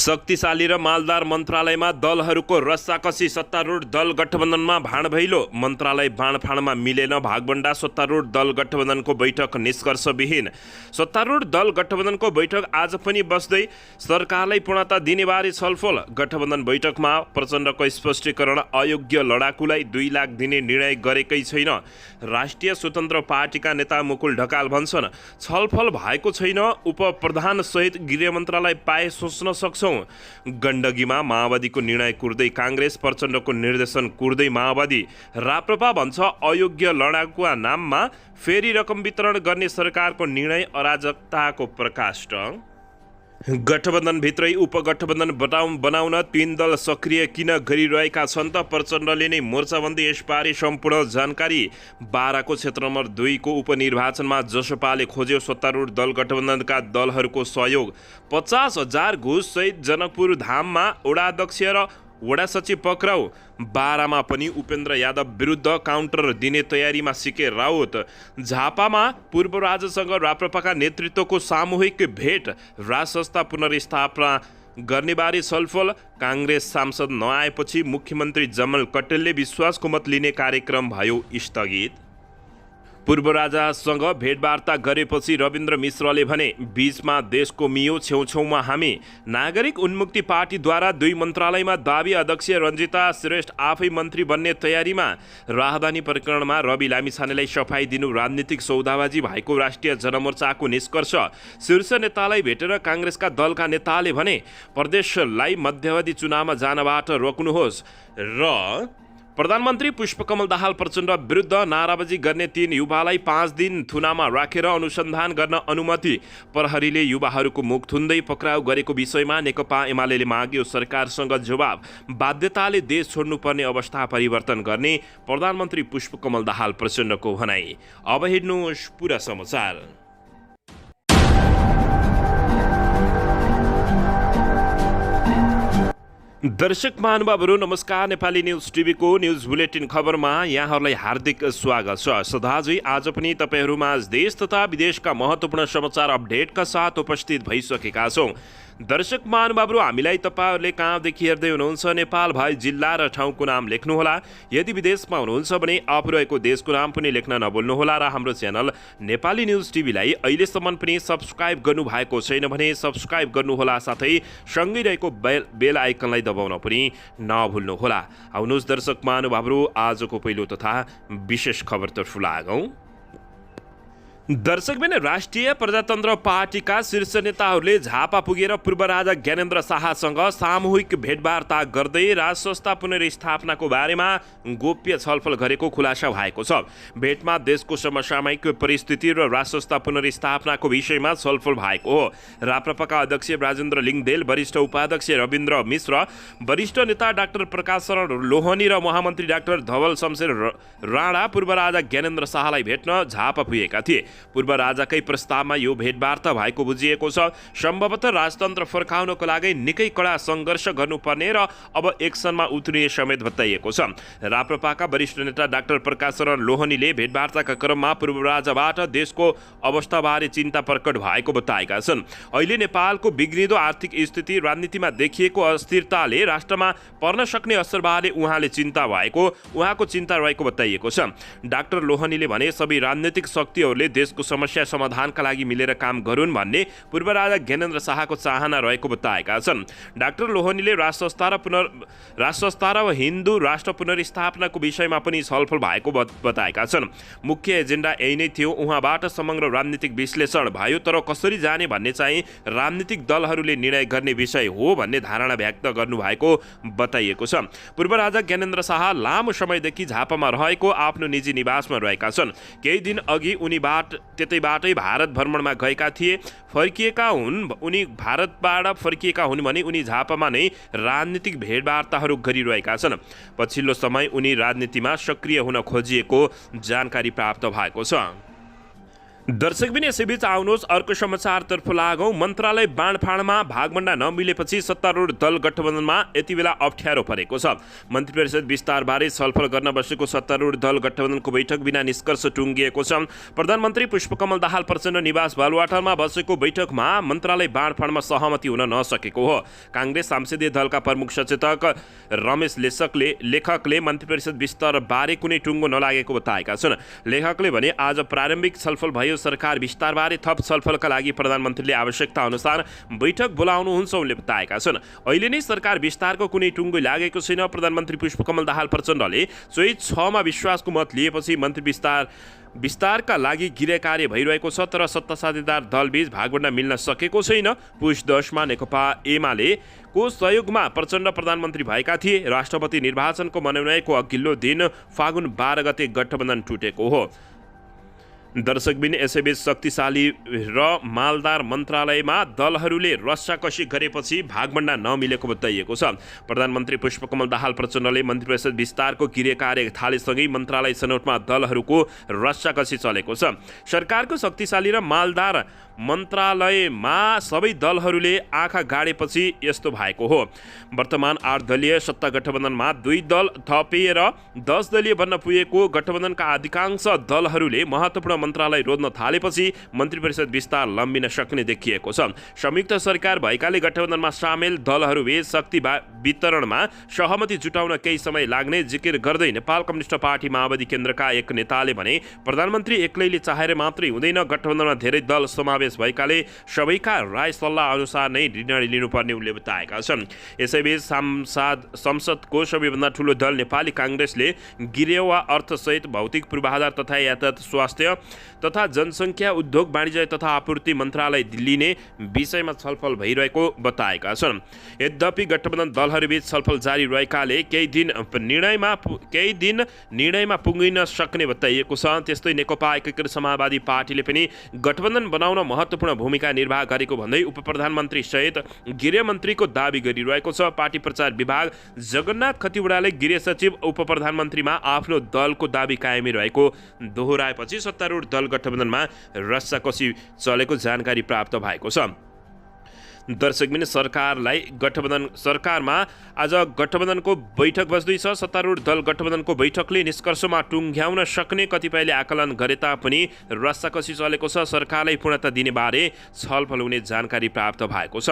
शक्तिशाली र मालदार मन्त्रालयमा दलहरूको रस्साकसी, सत्तारूढ दल गठबन्धनमा भाँडभैलो, मन्त्रालय बाँडफाँडमा मिलेन भागबण्डा, सत्तारूढ दल गठबन्धनको बैठक निष्कर्षविहीन। सत्तारूढ दल गठबन्धनको बैठक आज पनि बस्दै सरकारलाई पूर्णता दिनेबारे छलफल। गठबन्धन बैठकमा प्रचण्डको स्पष्टीकरण, अयोग्य लडाकुलाई 2 लाख दिने निर्णय गरेकै छैन। राष्ट्रिय स्वतन्त्र पार्टीका नेता मुकुल ढकाल भन्छन्, छलफल भएको छैन, उपप्रधान सहित गृह मन्त्रालय पाए सोच्न सक्छौँ। गण्डकीमा माओवादीको निर्णय कुर्दै काङ्ग्रेस, प्रचण्डको निर्देशन कुर्दै माओवादी। राप्रपा भन्छ, अयोग्य लडाकुका नाममा फेरि रकम वितरण गर्ने सरकारको निर्णय अराजकताको प्रकाष्ठ। गठबन्धनभित्रै उपगठबन्धन बनाउन 3 दल सक्रिय किन गरिरहेका छन् त? प्रचण्डले नै मोर्चाबन्दी। यसबारे सम्पूर्ण जानकारी। बाराको क्षेत्र नम्बर 2 को उपनिर्वाचनमा जसपाले खोज्यो सत्तारूढ दल गठबन्धनका दलहरूको सहयोग। 50,000 घुस सहित जनकपुर धाममा वडाध्यक्ष र वडा सचिव पक्राउ। बारामा पनि उपेन्द्र यादव विरुद्ध काउन्टर दिने तयारीमा सिके राउत। झापामा पूर्व राजासँग राप्रपाका नेतृत्वको सामूहिक भेट। राज संस्था पुनर्स्थापना गर्नेबारे छलफल। काङ्ग्रेस सांसद नआएपछि मुख्यमन्त्री जमल कटेलले विश्वासको मत लिने कार्यक्रम भयो स्थगित। पूर्व राजासँग भेटवार्ता गरेपछि रविन्द्र मिश्रले भने, बीचमा देशको मियो, छेउछेउमा हामी। नागरिक उन्मुक्ति पार्टीद्वारा 2 मन्त्रालयमा दाबी। अध्यक्ष रञ्जिता श्रेष्ठ आफै मन्त्री बन्ने तयारीमा। राहदानी प्रकरणमा रवि लामिछानेलाई सफाई दिनु राजनीतिक सौदाबाजी भएको राष्ट्रिय जनमोर्चाको निष्कर्ष। शीर्ष नेतालाई भेटेर काङ्ग्रेसका दलका नेताले भने, प्रदेशलाई मध्यावधि चुनावमा जानबाट रोक्नुहोस्। र प्रधानमन्त्री पुष्पकमल दाहाल प्रचण्ड विरुद्ध नाराबाजी गर्ने 3 युवालाई 5 दिन थुनामा राखेर अनुसन्धान गर्न अनुमति। प्रहरीले युवाहरूको मुख थुन्दै पक्राउ गरेको विषयमा नेकपा एमाले माग्यो सरकारसँग जवाब। बाध्यताले देश छोड्नुपर्ने अवस्था परिवर्तन गर्ने प्रधानमन्त्री पुष्पकमल दाहाल प्रचण्डको भनाई। अब हेर्नुहोस् पुरा समाचार। दर्शक महानुभावहरू नमस्कार। नेपाली न्युज टिभीको न्युज बुलेटिन खबरमा यहाँहरूलाई हार्दिक स्वागत छ। सदाझै आज पनि तपाईँहरूमा देश तथा विदेशका महत्त्वपूर्ण समाचार अपडेटका साथ उपस्थित भइसकेका छौँ। दर्शक महानुभावहरू, हामीलाई तपाईँहरूले कहाँदेखि हेर्दै हुनुहुन्छ नेपाल भए जिल्ला र ठाउँको नाम लेख्नुहोला। यदि विदेशमा हुनुहुन्छ भने आफू रहेको देशको नाम पनि लेख्न नभुल्नुहोला। र हाम्रो च्यानल नेपाली न्युज टिभीलाई अहिलेसम्म पनि सब्सक्राइब गर्नुभएको छैन भने सब्सक्राइब गर्नुहोला, साथै सँगै रहेको बेल आइकनलाई दबाउन पनि नभुल्नुहोला। आउनुहोस् दर्शक महानुभावहरू, आजको पहिलो तथा विशेष खबरतर्फ लागौँ। दर्शकबिन, राष्ट्रिय प्रजातन्त्र पार्टीका शीर्ष नेताहरूले झापा पुगेर पूर्व राजा ज्ञानेन्द्र शाहसँग सामूहिक भेटवार्ता गर्दै राज संस्था पुनर्स्थापनाको बारेमा गोप्य छलफल गरेको खुलासा भएको छ। भेटमा देशको समसामयिक परिस्थिति र राज संस्था पुनर्स्थापनाको विषयमा छलफल भएको हो। राप्रपाका अध्यक्ष राजेन्द्र लिङदेल, वरिष्ठ उपाध्यक्ष रविन्द्र मिश्र, वरिष्ठ नेता डाक्टर प्रकाश शरण लोहनी र महामन्त्री डाक्टर धवल शमशेर राणा पूर्व राजा ज्ञानेन्द्र शाहलाई भेट्न झापा पुगेका थिए। पूर्व राजाकै प्रस्तावमा यो भेटवार्ता भएको बुझिएको छ। सम्भवतः राजतन्त्र फर्काउनको लागि निकै कडा सङ्घर्ष गर्नुपर्ने र अब एक्सनमा उत्रिने समेत बताइएको छ। राप्रपाका वरिष्ठ नेता डाक्टर प्रकाश शरण लोहनीले भेटवार्ताका क्रममा पूर्व राजाबाट देशको अवस्थाबारे चिन्ता प्रकट भएको बताएका छन्। अहिले नेपालको बिग्रिँदो आर्थिक स्थिति, राजनीतिमा देखिएको अस्थिरताले राष्ट्रमा पर्न सक्ने असरबारे उहाँको चिन्ता रहेको बताइएको छ। डाक्टर लोहनीले भने, सबै राजनीतिक शक्तिहरूले देशको समस्या समाधानका लागि मिलेर काम गरून् भन्ने पूर्व राजा ज्ञानेन्द्र शाहको चाहना रहेको बताएका छन्। डाक्टर लोहनीले राज संस्था र हिन्दू राष्ट्र पुनर्स्थापनाको विषयमा पनि छलफल भएको बताएका छन्। मुख्य एजेन्डा यही नै थियो। उहाँबाट समग्र राजनीतिक विश्लेषण भयो, तर कसरी जाने भन्ने चाहिँ राजनीतिक दलहरूले निर्णय गर्ने विषय हो भन्ने धारणा व्यक्त गर्नुभएको बताइएको छ। पूर्व राजा ज्ञानेन्द्र शाह लामो समयदेखि झापामा रहेको आफ्नो निजी निवासमा रहेका छन्। केही दिन अघि त्यतैबाटै भारत भ्रमणमा गएका थिए। उनी भारतबाट फर्किएका हुन् भने उनी झापामा नै राजनीतिक भेटवार्ताहरू गरिरहेका छन्। पछिल्लो समय उनी राजनीतिमा सक्रिय हुन खोजिएको जानकारी प्राप्त भएको छ। दर्शकबिन यसैबीच आउनुहोस् अर्को समाचारतर्फ लागौँ। मन्त्रालय बाँडफाँडमा भागभण्डा नमिलेपछि सत्तारूढ दल गठबन्धनमा यति बेला अप्ठ्यारो परेको छ। मन्त्री परिषद विस्तारबारे छलफल गर्न बसेको सत्तारूढ दल गठबन्धनको बैठक बिना निष्कर्ष टुङ्गिएको छ। प्रधानमन्त्री पुष्पकमल दाहाल प्रचण्ड निवास बालुवाटारमा बसेको बैठकमा मन्त्रालय बाँडफाँडमा सहमति हुन नसकेको हो। काङ्ग्रेस संसदीय दलका प्रमुख सचेतक रमेश लेखकले मन्त्री परिषद विस्तारबारे कुनै टुङ्गो नलागेको बताएका छन्। लेखकले भने आज प्रारम्भिक छलफल भयो। सरकार विस्तारबारे थप छलफलका लागि प्रधानमन्त्रीले आवश्यकता अनुसार बैठक बोलाउनुहुन्छ उनले बताएका छन्। अहिले नै सरकार विस्तारको कुनै टुङ्गो लागेको छैन। प्रधानमन्त्री पुष्पकमल दाहाल प्रचण्डले सोही 6मा विश्वासको मत लिएपछि मन्त्री विस्तारका लागि गृह कार्य भइरहेको छ, तर सत्ता साझेदार दलबीच भागभण्डा मिल्न सकेको छैन। पुष 10मा नेकपा एमालेको सहयोगमा प्रचण्ड प्रधानमन्त्री भएका थिए। राष्ट्रपति निर्वाचनको मनोनयनको अघिल्लो दिन फागुन 12 गते गठबन्धन टुटेको हो। दर्शकबिन यसैबीच शक्तिशाली र मालदार मन्त्रालयमा दलहरूले रस्साकसी गरेपछि भागभण्डा नमिलेको बताइएको छ। प्रधानमन्त्री पुष्पकमल दाहाल प्रचण्डले मन्त्री परिषद विस्तारको गृह कार्य थालेसँगै मन्त्रालय छनौटमा दलहरूको रस्साकसी चलेको छ। सरकारको शक्तिशाली र मालदार मन्त्रालयमा सबै दलहरूले आँखा गाडेपछि यस्तो भएको हो। वर्तमान 8 दलीय सत्ता गठबन्धनमा 2 दल थपिएर 10 दलीय बन्न पुगेको गठबन्धनका अधिकांश दलहरूले महत्त्वपूर्ण मन्त्रालय रोज्न थालेपछि मन्त्री परिषद विस्तार लम्बिन सक्ने देखिएको छ। संयुक्त सरकार भएकाले गठबन्धनमा सामेल दलहरूबीच शक्ति वितरणमा सहमति जुटाउन केही समय लाग्ने जिकिर गर्दै नेपाल कम्युनिस्ट पार्टी माओवादी केन्द्रका एक नेताले भने प्रधानमन्त्री एक्लैले चाहेर मात्रै हुँदैन, गठबन्धनमा धेरै दल समावेश भएकाले सबैका राय सल्लाह अनुसार नै निर्णय लिनुपर्ने उनले बताएका छन्। यसैबीच संसदको सबैभन्दा ठूलो दल नेपाली काङ्ग्रेसले गृह वा अर्थसहित भौतिक पूर्वाधार तथा यातायात, स्वास्थ्य तथा जनसङ्ख्या, उद्योग वाणिज्य तथा आपूर्ति मन्त्रालय लिने विषयमा छलफल भइरहेको बताएका छन्। यद्यपि गठबन्धन दलहरूबीच छलफल जारी रहेकाले केही दिन निर्णयमा पुगिन सक्ने बताइएको छ। त्यस्तै नेकपा एकीकृत समाजवादी पार्टीले पनि गठबन्धन बनाउन महत्त्वपूर्ण भूमिका निर्वाह गरेको भन्दै उपप्रधानमन्त्री सहित गृहमन्त्रीको दाबी गरिरहेको छ। पार्टी प्रचार विभाग जगन्नाथ खतिवडाले गृह सचिव उपप्रधानमन्त्रीमा आफ्नो दलको दाबी कायमै रहेको दोहोऱ्याएपछि सत्तारूढ दल गठबन्धनमा रस्साकसी चलेको जानकारी प्राप्त भएको छ। दर्शकबिन सरकारमा आज गठबन्धनको बैठक बस्दैछ। सत्तारूढ दल गठबन्धनको बैठकले निष्कर्षमा टुङ्ग्याउन सक्ने कतिपयले आकलन गरे तापनि रस्साकसी चलेको छ। सरकारलाई पूर्णता दिने बारे छलफल हुने जानकारी प्राप्त भएको छ।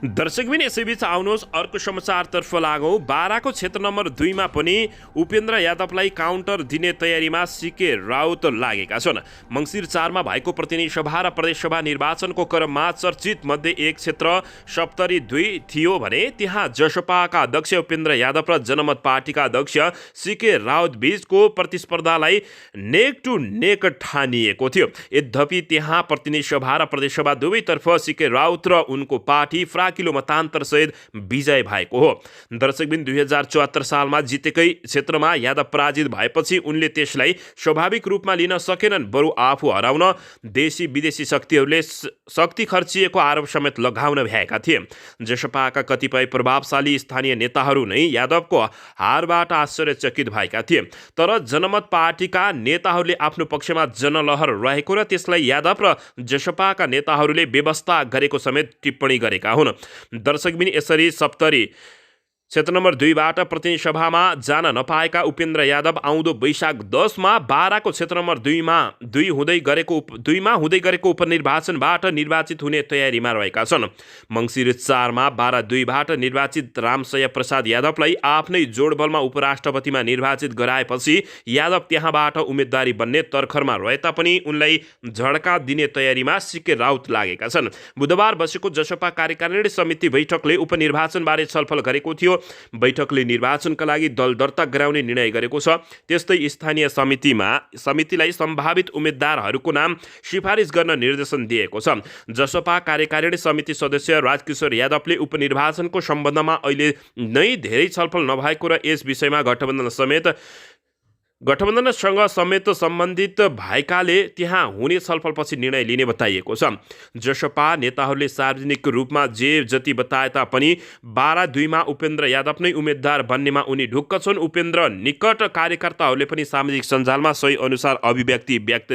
दर्शकबिन यसैबीच आउनुहोस् अर्को समाचारतर्फ लागौँ। बाराको क्षेत्र नम्बर 2मा पनि उपेन्द्र यादवलाई काउन्टर दिने तयारीमा सीके राउत लागेका छन्। मङ्सिर 4मा भएको प्रतिनिधि सभा र प्रदेशसभा निर्वाचनको क्रममा चर्चित मध्ये एक क्षेत्र सप्तरी 2 थियो भने त्यहाँ जसपाका अध्यक्ष उपेन्द्र यादव र जनमत पार्टीका अध्यक्ष सीके राउत बीचको प्रतिस्पर्धालाई नेक टु नेक ठानिएको थियो। यद्यपि त्यहाँ प्रतिनिधि सभा र प्रदेशसभा दुवैतर्फ सीके राउत र उनको पार्टी किलो मतान्तर सहित विजय भएको हो। दर्शकबिन 2074 सालमा जितेकै क्षेत्रमा यादव पराजित भएपछि उनले त्यसलाई स्वाभाविक रूपमा लिन सकेनन्, बरु आफू हराउन देशी विदेशी शक्तिहरूले शक्ति खर्चिएको आरोप समेत लगाउन भ्याएका थिए। जसपाका कतिपय प्रभावशाली स्थानीय नेताहरू नै यादवको हारबाट आश्चर्यचकित भएका थिए, तर जनमत पार्टीका नेताहरूले आफ्नो पक्षमा जनलहर रहेको र त्यसलाई यादव र जसपाका नेताहरूले व्यवस्था गरेको समेत टिप्पणी गरेका हुन्। दर्शकबिन यसरी सप्तरी क्षेत्र नम्बर 2बाट प्रतिनिधि सभामा जान नपाएका उपेन्द्र यादव आउँदो वैशाख 10मा बाराको क्षेत्र नम्बर 2मा हुँदै गरेको उपनिर्वाचनबाट निर्वाचित हुने तयारीमा रहेका छन्। मङ्सिर 4मा बारा 2बाट निर्वाचित रामसय प्रसाद यादवलाई आफ्नै जोडबलमा उपराष्ट्रपतिमा निर्वाचित गराएपछि यादव त्यहाँबाट उम्मेदवारी बन्ने तर्खरमा रहे तापनि उनलाई झड्का दिने तयारीमा सीके राउत लागेका छन्। बुधबार बसेको जसपा कार्यकारिणी समिति बैठकले उपनिर्वाचनबारे छलफल गरेको थियो। बैठकले निर्वाचनका लागि दल दर्ता गराउने निर्णय गरेको छ। त्यस्तै स्थानीय समितिलाई सम्भावित उम्मेद्वारहरूको नाम सिफारिस गर्न निर्देशन दिएको छ। जसपा कार्यकारिणी समिति सदस्य राजकिशोर यादवले उपनिर्वाचनको सम्बन्धमा अहिले नै धेरै छलफल नभएको र यस विषयमा गठबन्धन समेत गठबन्धनसँग समेत सम्बन्धित भएकाले त्यहाँ हुने छलफलपछि निर्णय लिने बताइएको छ। जसपा नेताहरूले सार्वजनिक रूपमा जे जति बताए तापनि 12/2 उपेन्द्र यादव नै उम्मेद्वार बन्नेमा उनी ढुक्क छन्। उपेन्द्र निकट कार्यकर्ताहरूले पनि सामाजिक सञ्जालमा सही अनुसार अभिव्यक्ति व्यक्त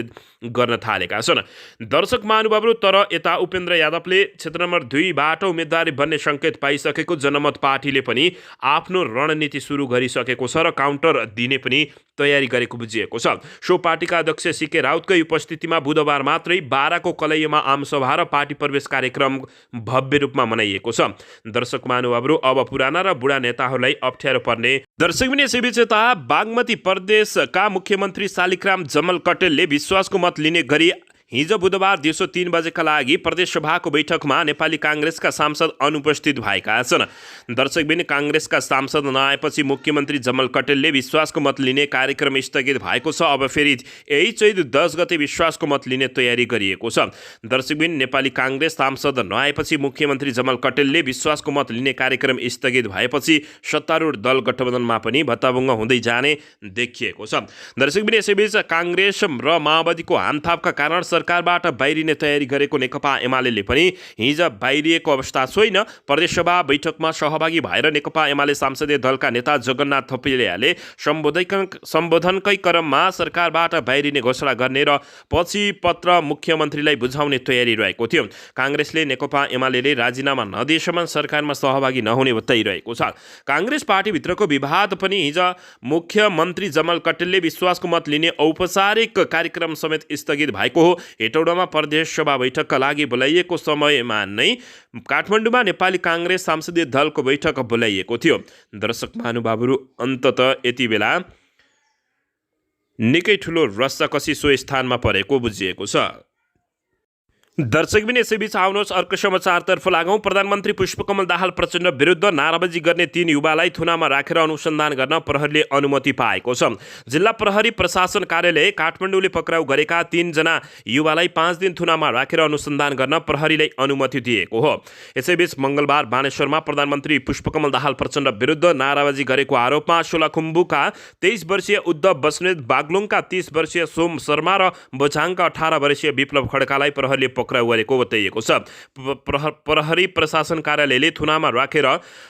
गर्न थालेका छन्। दर्शक महानुभावहरू, तर यता उपेन्द्र यादवले क्षेत्र नम्बर 2बाट उम्मेद्वारी बन्ने सङ्केत पाइसकेको जनमत पार्टीले पनि आफ्नो रणनीति सुरु गरिसकेको छ र काउन्टर दिने पनि तयारी गरेको बुझिएको छ। सो पार्टीका अध्यक्ष सीके राउतकै उपस्थितिमा बुधबार मात्रै बाराको कलैयामा आमसभा र पार्टी प्रवेश कार्यक्रम भव्य रूपमा मनाइएको छ। दर्शक महानुभावहरू, अब पुराना र बुढा नेताहरूलाई अप्ठ्यारो पर्ने दर्शक यसैबीच यता बागमती प्रदेशका मुख्यमन्त्री शालिग्राम जमल कटेलले विश्वासको मत लिने गरी हिजो बुधबार दिउँसो 3 बजेका लागि प्रदेशसभाको बैठकमा नेपाली काङ्ग्रेसका सांसद अनुपस्थित भएका छन्। दर्शकबिन, काङ्ग्रेसका सांसद नआएपछि मुख्यमन्त्री जमल कटेलले विश्वासको मत लिने कार्यक्रम स्थगित भएको छ। अब फेरि यही चैत 10 गते विश्वासको मत लिने तयारी गरिएको छ। दर्शकबिन, नेपाली काङ्ग्रेस सांसद नआएपछि मुख्यमन्त्री जमल कटेलले विश्वासको मत लिने कार्यक्रम स्थगित भएपछि सत्तारूढ दल गठबन्धनमा पनि भत्ताभुङ्ग हुँदै जाने देखिएको छ। दर्शकबिन, यसैबीच काङ्ग्रेस र माओवादीको हामथापका कारण सरकारबाट बाहिरिने तयारी गरेको नेकपा एमाले पनि हिजो बाहिरिएको अवस्था छैन। प्रदेशसभा बैठकमा सहभागी भएर नेकपा एमाले संसदीय दलका नेता जगन्नाथ थपलियाले सम्बोधनकै क्रममा सरकारबाट बाहिरिने घोषणा गर्ने र पछि पत्र मुख्यमन्त्रीलाई बुझाउने तयारी रहेको थियो। काङ्ग्रेसले नेकपा एमाले राजीनामा नदिएसम्म सरकारमा सहभागी नहुने बताइरहेको छ। काङ्ग्रेस पार्टीभित्रको विवाद पनि हिजो मुख्यमन्त्री जमल कटेलले विश्वासको मत लिने औपचारिक कार्यक्रम समेत स्थगित भएको हो। हेटौडामा प्रदेश सभा बैठकका लागि बोलाइएको समयमा नै काठमाडौँमा नेपाली काङ्ग्रेस संसदीय दलको बैठक बोलाइएको थियो। दर्शक महानुभावहरू, अन्ततः यति बेला निकै ठुलो रस्साकसी सो स्थानमा परेको बुझिएको छ। दर्शकबिन, यसैबीच आउनुहोस् अर्को समाचारतर्फ लागौँ। प्रधानमन्त्री पुष्पकमल दाहाल प्रचण्ड विरुद्ध नाराबाजी गर्ने 3 युवालाई थुनामा राखेर अनुसन्धान गर्न प्रहरीले अनुमति पाएको छ। जिल्ला प्रहरी प्रशासन कार्यालय काठमाडौँले पक्राउ गरेका 3 जना युवालाई 5 दिन थुनामा राखेर अनुसन्धान गर्न प्रहरीलाई अनुमति दिएको हो। यसैबीच मङ्गलबार बानेश्वरमा प्रधानमन्त्री पुष्पकमल दाहाल प्रचण्ड विरुद्ध नाराबाजी गरेको आरोपमा सोलाखुम्बुका 23 वर्षीय उद्धव बस्नेत, बागलुङका 30 वर्षीय सोम शर्मा र बोझाङका 18 वर्षीय विप्लव खड्कालाई प्रहरीले पक्राउ गरेको बताइएको छ। प्रहरी प्रशासन कार्यालयले थुनामा राखेर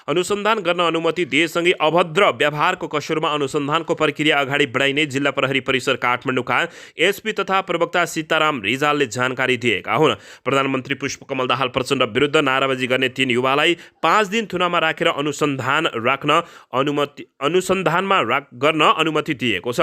अनुसन्धान गर्न अनुमति दिएसँगै अभद्र व्यवहारको कसुरमा अनुसन्धानको प्रक्रिया अगाडि बढाइने जिल्ला प्रहरी परिसर काठमाडौँका एसपी तथा प्रवक्ता सीताराम रिजालले जानकारी दिएका हुन्। प्रधानमन्त्री पुष्पकमल दाहाल प्रचण्ड विरुद्ध नाराबाजी गर्ने 3 युवालाई 5 दिन थुनामा राखेर अनुसन्धानमा गर्न अनुमति दिएको छ।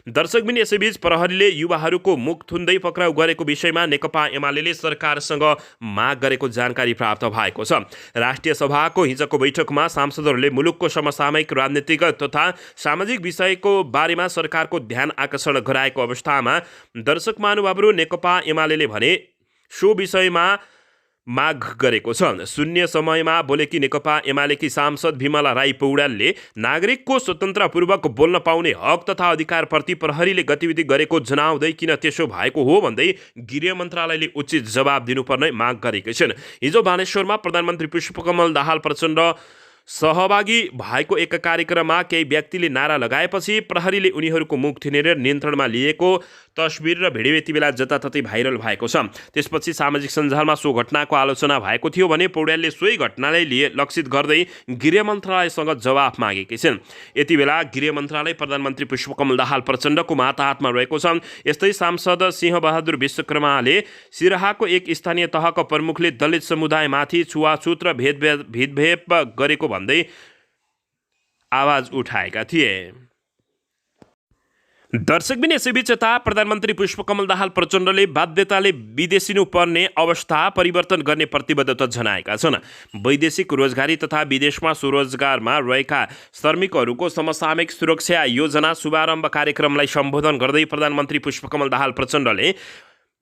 दर्शकबिन, यसैबीच प्रहरीले युवाहरूको मुख थुन्दै पक्राउ गरेको विषयमा नेकपा एमाले सरकारसँग माग गरेको जानकारी प्राप्त भएको छ। राष्ट्रिय सभाको हिजोको बैठकमा सांसदहरूले मुलुकको समसामयिक राजनीतिक तथा सामाजिक विषयको बारेमा सरकारको ध्यान आकर्षण गराएको अवस्थामा दर्शक महानुभावहरू, नेकपा एमाले भने सो विषयमा माग गरेको छ। शून्य समयमा बोलेकी नेकपा एमालेकी सांसद विमला राई पौड्यालले नागरिकको स्वतन्त्रपूर्वक बोल्न पाउने हक तथा अधिकारप्रति प्रहरीले गतिविधि गरेको जनाउँदै किन त्यसो भएको हो भन्दै गृह मन्त्रालयले उचित जवाब दिनुपर्ने माग गरेका छन्। हिजो बानेश्वरमा प्रधानमन्त्री पुष्पकमल दाहाल प्रचण्ड सहभागी भएको एक कार्यक्रममा केही व्यक्तिले नारा लगाएपछि प्रहरीले उनीहरूको मुख थिनेर नियन्त्रणमा लिएको तस्बिर र भिडियो यति बेला जताततै भाइरल भएको छ। त्यसपछि सामाजिक सञ्जालमा सो घटनाको आलोचना भएको थियो भने पौड्यालले सोही घटनालाई लक्षित गर्दै गृह मन्त्रालयसँग जवाफ मागेकी छिन्। यति बेला गृह मन्त्रालय प्रधानमन्त्री पुष्पकमल दाहाल प्रचण्डको माताहातमा रहेको छ। यस्तै सांसद सिंहबहादुर विश्वकर्माले सिराहाको एक स्थानीय तहका प्रमुखले दलित समुदायमाथि छुवाछुत र भेदभाव गरेको भन्दै आवाज उठाएका थिए। दर्शकबिन, यसैबीच यता प्रधानमन्त्री पुष्पकमल दाहाल प्रचण्डले बाध्यताले विदेशिनु पर्ने अवस्था परिवर्तन गर्ने प्रतिबद्धता जनाएका छन्। वैदेशिक रोजगारी तथा विदेशमा स्वरोजगारमा रहेका श्रमिकहरूको समसामयिक सुरक्षा योजना शुभारम्भ कार्यक्रमलाई सम्बोधन गर्दै प्रधानमन्त्री पुष्पकमल दाहाल प्रचण्डले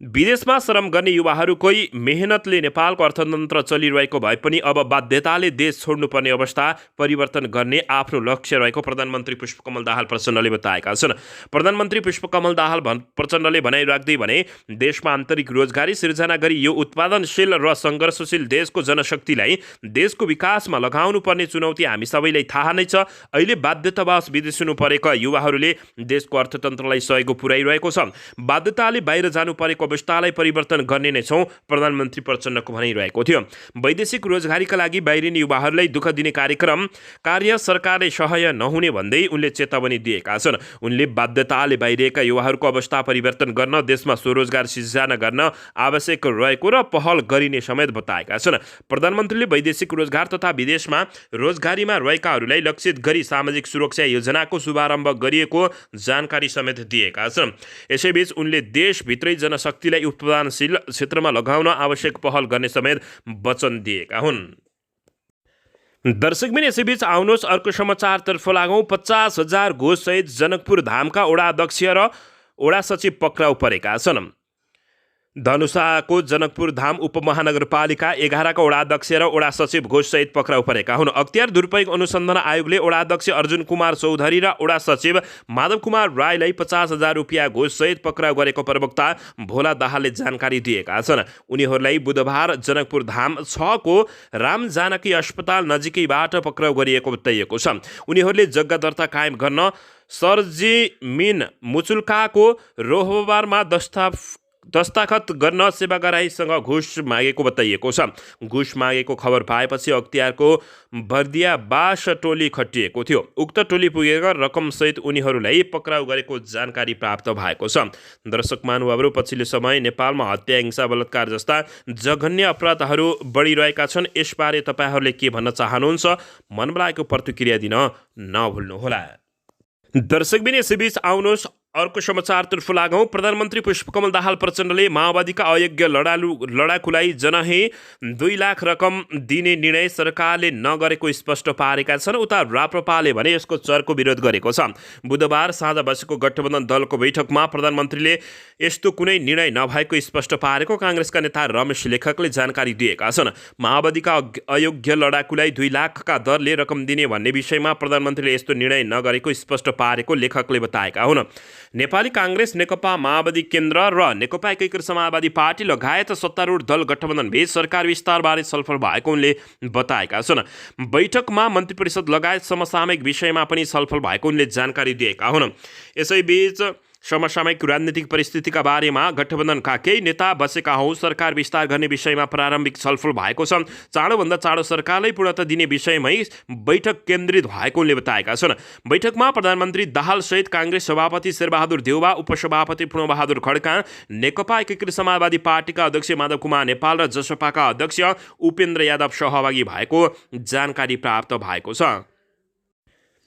विदेशमा श्रम गर्ने युवाहरूकै मेहनतले नेपालको अर्थतन्त्र चलिरहेको भए पनि अब बाध्यताले देश छोड्नुपर्ने अवस्था परिवर्तन गर्ने आफ्नो लक्ष्य रहेको प्रधानमन्त्री पुष्पकमल दाहाल प्रचण्डले बताएका छन्। प्रधानमन्त्री पुष्पकमल दाहाल प्रचण्डले भनाइ राख्दै भने देशमा आन्तरिक रोजगारी सिर्जना गरी यो उत्पादनशील र सङ्घर्षशील देशको जनशक्तिलाई देशको विकासमा लगाउनु पर्ने चुनौती हामी सबैलाई थाहा नै छ। अहिले बाध्यतावश विदेशिनु परेका युवाहरूले देशको अर्थतन्त्रलाई सहयोग पुर्याइरहेको छ। बाध्यताले बाहिर जानु परेको अवस्थालाई परिवर्तन गर्ने नै छौँ, प्रधानमन्त्री प्रचण्डको भनिरहेको थियो। वैदेशिक रोजगारीका लागि बाहिरिने युवाहरूलाई दुःख दिने कार्य सरकारले सहाय नहुने भन्दै उनले चेतावनी दिएका छन्। उनले बाध्यताले बाहिरिएका युवाहरूको अवस्था परिवर्तन गर्न देशमा स्वरोजगार सिर्जना गर्न आवश्यक रहेको र पहल गरिने समेत बताएका छन्। प्रधानमन्त्रीले वैदेशिक रोजगार तथा विदेशमा रोजगारीमा रहेकाहरूलाई लक्षित गरी सामाजिक सुरक्षा योजनाको शुभारम्भ गरिएको जानकारी समेत दिएका छन्। यसैबीच उनले देशभित्रै जनशक्तिलाई उत्पादनशील क्षेत्रमा लगाउन आवश्यक पहल गर्ने समेत वचन दिएका हुन्। दर्शकबिन यसैबीच आउनुहोस् अर्को समाचारतर्फ लागौँ। 50,000 घोषसहित जनकपुर धामका वडा अध्यक्ष र वडा सचिव पक्राउ परेका छन्। धनुषाको जनकपुर धाम उपमहानगरपालिका 11 का वडा अध्यक्ष र वडा सचिव घोषसहित पक्राउ परेका हुन्। अख्तियार दुरुपयोग अनुसन्धान आयोगले वडा अध्यक्ष अर्जुन कुमार चौधरी र वडा सचिव माधव कुमार राईलाई 50,000 रुपियाँ घोषसहित पक्राउ गरेको प्रवक्ता भोला दाहालले जानकारी दिएका छन्। उनीहरूलाई बुधबार जनकपुर धाम 6 को राम जानकी अस्पताल नजिकैबाट पक्राउ गरिएको बताइएको छ। उनीहरूले जग्गा दर्ता कायम गर्न सरजिमिन मुचुल्काको रोहबारमा दस्ताखत गर्न सेवाग्राहीसँग घुस मागेको बताइएको छ। घुस मागेको खबर पाएपछि अख्तियारको बर्दिया बास टोली खटिएको थियो। उक्त टोली पुगेर रकमसहित उनीहरूलाई पक्राउ गरेको जानकारी प्राप्त भएको छ। दर्शक महानुभावहरू, पछिल्लो समय नेपालमा हत्या, हिंसा, बलात्कार जस्ता जघन्य अपराधहरू बढिरहेका छन्। यसबारे तपाईँहरूले के भन्न चाहनुहुन्छ? मन लागेको प्रतिक्रिया दिन नभुल्नुहोला। दर्शकबिन यसैबीच आउनुहोस् अर्को समाचारतर्फ लागौँ। प्रधानमन्त्री पुष्पकमल दाहाल प्रचण्डले माओवादीका अयोग्य लडाकुलाई जनहे 2 लाख रकम दिने निर्णय सरकारले नगरेको स्पष्ट पारेका छन्। उता राप्रपाले भने यसको चर्को विरोध गरेको छ। बुधबार साँझ बसेको गठबन्धन दलको बैठकमा प्रधानमन्त्रीले यस्तो कुनै निर्णय नभएको स्पष्ट पारेको काङ्ग्रेसका नेता रमेश लेखकले जानकारी दिएका छन्। माओवादीका अयोग्य लडाकुलाई 2 लाखका दरले रकम दिने भन्ने विषयमा प्रधानमन्त्रीले यस्तो निर्णय नगरेको स्पष्ट पारेको लेखकले बताएका हुन्। नेपाली काङ्ग्रेस, नेकपा माओवादी केन्द्र र नेकपा एकीकृत समाजवादी पार्टी लगायत सत्तारूढ दल गठबन्धनबीच सरकार विस्तारबारे छलफल भएको उनले बताएका छन्। बैठकमा मन्त्री परिषद लगायत समसामयिक विषयमा पनि छलफल भएको उनले जानकारी दिएका हुन्। यसैबीच समसामयिक राजनीतिक परिस्थितिका बारेमा गठबन्धनका केही नेता बसेका हौँ सरकार विस्तार गर्ने विषयमा प्रारम्भिक छलफल भएको छ। चाँडोभन्दा चाँडो सरकारलाई पूर्णता दिने विषयमै बैठक केन्द्रित भएको उनले बताएका छन्। बैठकमा प्रधानमन्त्री दाहालसहित काङ्ग्रेस सभापति शेरबहादुर देउवा, उपसभापति पूर्णबहादुर खड्का, नेकपा एकीकृत समाजवादी पार्टीका अध्यक्ष माधव कुमार नेपाल र जसपाका अध्यक्ष उपेन्द्र यादव सहभागी भएको जानकारी प्राप्त भएको छ।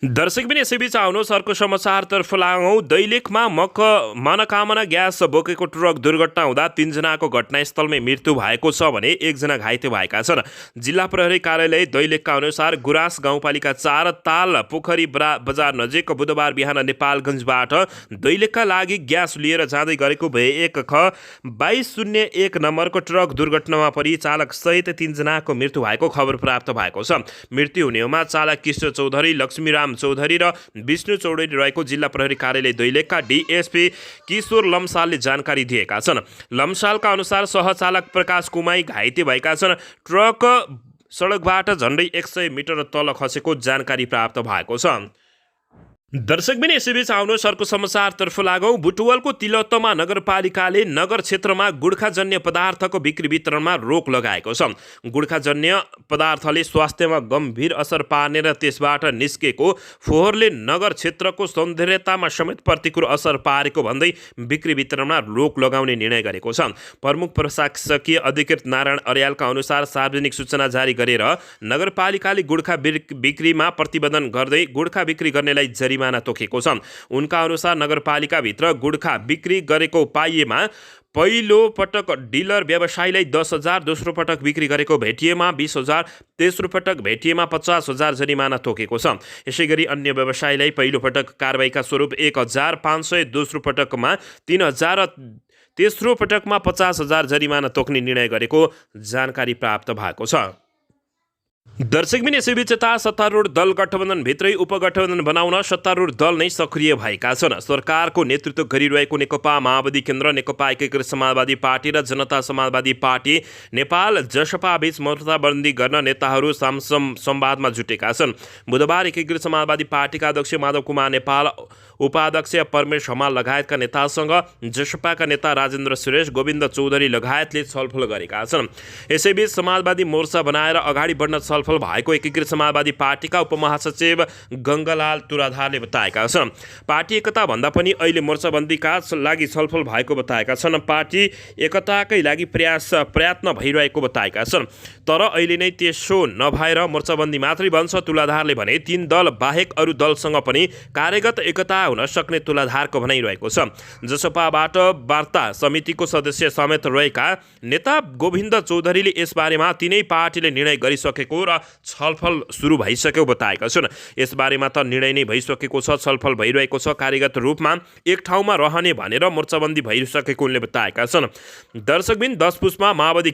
दर्शकबिन यसैबीच आउनुहोस् अर्को समाचारतर्फ लागौँ। दैलेखमा मनोकामना ग्यास बोकेको ट्रक दुर्घटना हुँदा 3 जनाको घटनास्थलमै मृत्यु भएको छ भने 1 जना घाइते भएका छन्। जिल्ला प्रहरी कार्यालय दैलेखका अनुसार गुराँस गाउँपालिका 4 ताल पोखरी बजार नजिक बुधबार बिहान नेपालगञ्जबाट दैलेखका लागि ग्यास लिएर जाँदै गरेको भए 1 ख 2201 नम्बरको ट्रक दुर्घटनामा परि चालक सहित 3 जनाको मृत्यु भएको खबर प्राप्त भएको छ। मृत्यु हुनेमा चालक किशोर चौधरी, लक्ष्मीराम चौधरी र विष्णु चौधरी रहेको जिल्ला प्रहरी कार्यालय दैलेखका डीएसपी किशोर लम्सालले जानकारी दिएका छन्। लम्सालका अनुसार सहचालक प्रकाश कुमाई घाइते भएका छन्। ट्रक सडकबाट झन्डै 100 मिटर तल खसेको जानकारी प्राप्त भएको छ। दर्शकबिन यसैबीच आउनुहोस् अर्को समाचारतर्फ लागौँ। बुटवलको तिलोत्तमा नगरपालिकाले नगर क्षेत्रमा गुड्खाजन्य पदार्थको बिक्री वितरणमा रोक लगाएको छ। गुड्खाजन्य पदार्थले स्वास्थ्यमा गम्भीर असर पार्ने र त्यसबाट निस्केको फोहोरले नगर क्षेत्रको सौन्दर्यतामा समेत प्रतिकूल असर पारेको भन्दै बिक्री वितरणमा रोक लगाउने निर्णय गरेको छ। प्रमुख प्रशासकीय अधिकृत नारायण अर्यालका अनुसार सार्वजनिक सूचना जारी गरेर नगरपालिकाले गुड्खा बिक्रीमा प्रतिबन्धन गर्दै गुड्खा बिक्री गर्नेलाई जरिमाना तोकेको छ। उनका अनुसार नगरपालिकाभित्र गुड्खा बिक्री गरेको पाइएमा पहिलो पटक डिलर व्यवसायीलाई 10,000, दोस्रो पटक बिक्री गरेको भेटिएमा 20,000, तेस्रो पटक भेटिएमा 50,000 जरिमाना तोकेको छ। यसैगरी अन्य व्यवसायीलाई पहिलो पटक कारबाहीका स्वरूप 1,500, दोस्रो पटकमा 3,000 तेस्रो पटकमा 50,000 जरिमाना तोक्ने निर्णय गरेको जानकारी प्राप्त भएको छ। दर्शकबिन यसैबीच यता सत्तारूढ दल गठबन्धनभित्रै उपगठबन्धन बनाउन सत्तारूढ दल नै सक्रिय भएका छन्। सरकारको नेतृत्व गरिरहेको नेकपा माओवादी केन्द्र, नेकपा एकीकृत समाजवादी पार्टी र जनता समाजवादी पार्टी नेपाल जसपाबीच मोर्चाबन्दी गर्न नेताहरू संवादमा जुटेका छन्। बुधबार एकीकृत समाजवादी पार्टीका अध्यक्ष माधव कुमार नेपाल, उपाध्यक्ष परमेश हमाल लगायतका नेतासँग जसपाका नेता राजेन्द्र सुरेश, गोविन्द चौधरी लगायतले छलफल गरेका छन्। यसैबीच समाजवादी मोर्चा बनाएर अगाडि बढ्न छलफल भएको एकीकृत समाजवादी पार्टीका उपमहासचिव गङ्गालाल तुलाधारले बताएका छन्। पार्टी एकता भन्दा पनि अहिले मोर्चाबन्दीका लागि छलफल भएको बताएका छन्। पार्टी एकताकै लागि प्रयत्न भइरहेको बताएका छन्, तर अहिले नै त्यसो नभएर मोर्चाबन्दी मात्रै बन्छ। तुलाधारले भने 3 दल बाहेक अरू दलसँग पनि कार्यगत एकता हुन सक्ने तुलाधारको भनाइरहेको छ। जसपाबाट वार्ता समितिको सदस्य समेत रहेका नेता गोविन्द चौधरीले यसबारेमा तिनै पार्टीले निर्णय गरिसकेको र छलफल सुरु भइसकेको बताएका छन्। यसबारेमा त निर्णय नै भइसकेको छ, छलफल भइरहेको छ। कार्यगत रूपमा एक ठाउँमा रहने भनेर मोर्चाबन्दी भइसकेको उनले बताएका छन्। दर्शकबिन 10 पुसमा माओवादी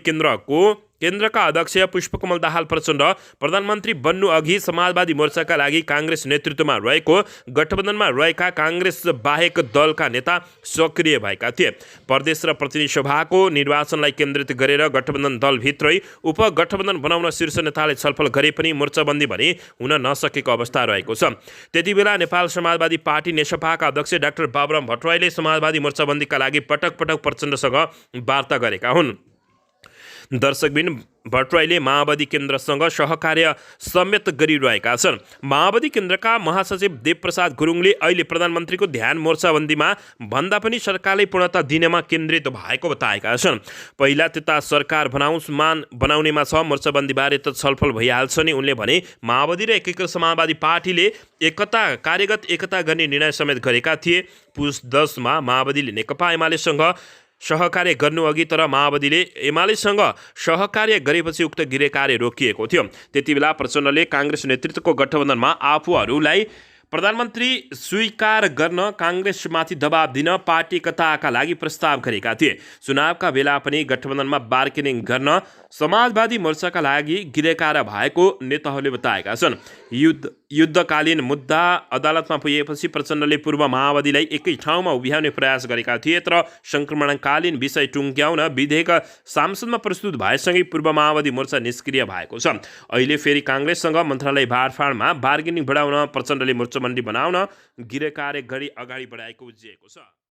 केन्द्रका अध्यक्ष पुष्पकमल दाहाल प्रचण्ड प्रधानमन्त्री बन्नु अघि समाजवादी मोर्चाका लागि काङ्ग्रेस नेतृत्वमा रहेको गठबन्धनमा रहेका काङ्ग्रेस बाहेक दलका नेता सक्रिय भएका थिए। प्रदेश र प्रतिनिधि सभाको निर्वाचनलाई केन्द्रित गरेर गठबन्धन दलभित्रै उपगठबन्धन बनाउन शीर्ष नेताले छलफल गरे पनि मोर्चाबन्दी भने हुन नसकेको अवस्था रहेको छ। त्यतिबेला नेपाल समाजवादी पार्टी नेसपाका अध्यक्ष डाक्टर बाबुराम भट्टराईले समाजवादी मोर्चाबन्दीका लागि पटक पटक प्रचण्डसँग वार्ता गरेका हुन्। दर्शकबिन भट्टराईले माओवादी केन्द्रसँग सहकार्य समेत गरिरहेका छन्। माओवादी केन्द्रका महासचिव देवप्रसाद गुरुङले अहिले प्रधानमन्त्रीको ध्यान मोर्चाबन्दीमा भन्दा पनि सरकारले पूर्णता दिनेमा केन्द्रित भएको बताएका छन्। पहिला त्यता सरकार बनाउनेमा छ, मोर्चाबन्दीबारे त छलफल भइहाल्छ नि उनले भने। माओवादी र एकीकृत समाजवादी पार्टीले कार्यगत एकता गर्ने निर्णय समेत गरेका थिए। पुस 10 मा माओवादीले नेकपा एमालेसँग सहकार्य गर्नुअघि तर माओवादीले एमालेसँग सहकार्य गरेपछि उक्त गृह कार्य रोकिएको थियो। त्यतिबेला प्रचण्डले काङ्ग्रेस नेतृत्वको गठबन्धनमा आफूहरूलाई प्रधानमन्त्री स्वीकार गर्न काङ्ग्रेसमाथि दबाब दिन पार्टी एकताका लागि प्रस्ताव गरेका थिए। चुनावका बेला पनि गठबन्धनमा बार्गेनिङ गर्न समाजवादी मोर्चाका लागि गिरेकार भएको नेताहरूले बताएका छन्। युद्धकालीन मुद्दा अदालतमा पुगेपछि प्रचण्डले पूर्व माओवादीलाई एकै ठाउँमा उभ्याउने प्रयास गरेका थिए, तर सङ्क्रमणकालीन विषय टुङ्ग्याउन विधेयक संसदमा प्रस्तुत भएसँगै पूर्व माओवादी मोर्चा निष्क्रिय भएको छ। अहिले फेरि काङ्ग्रेससँग मन्त्रालय बाँडफाँडमा बार्गेनिङ बढाउन प्रचण्डले मोर्चाबन्दी बनाउन गृह कार्य गरी अगाडि बढाएको उब्जिएको छ।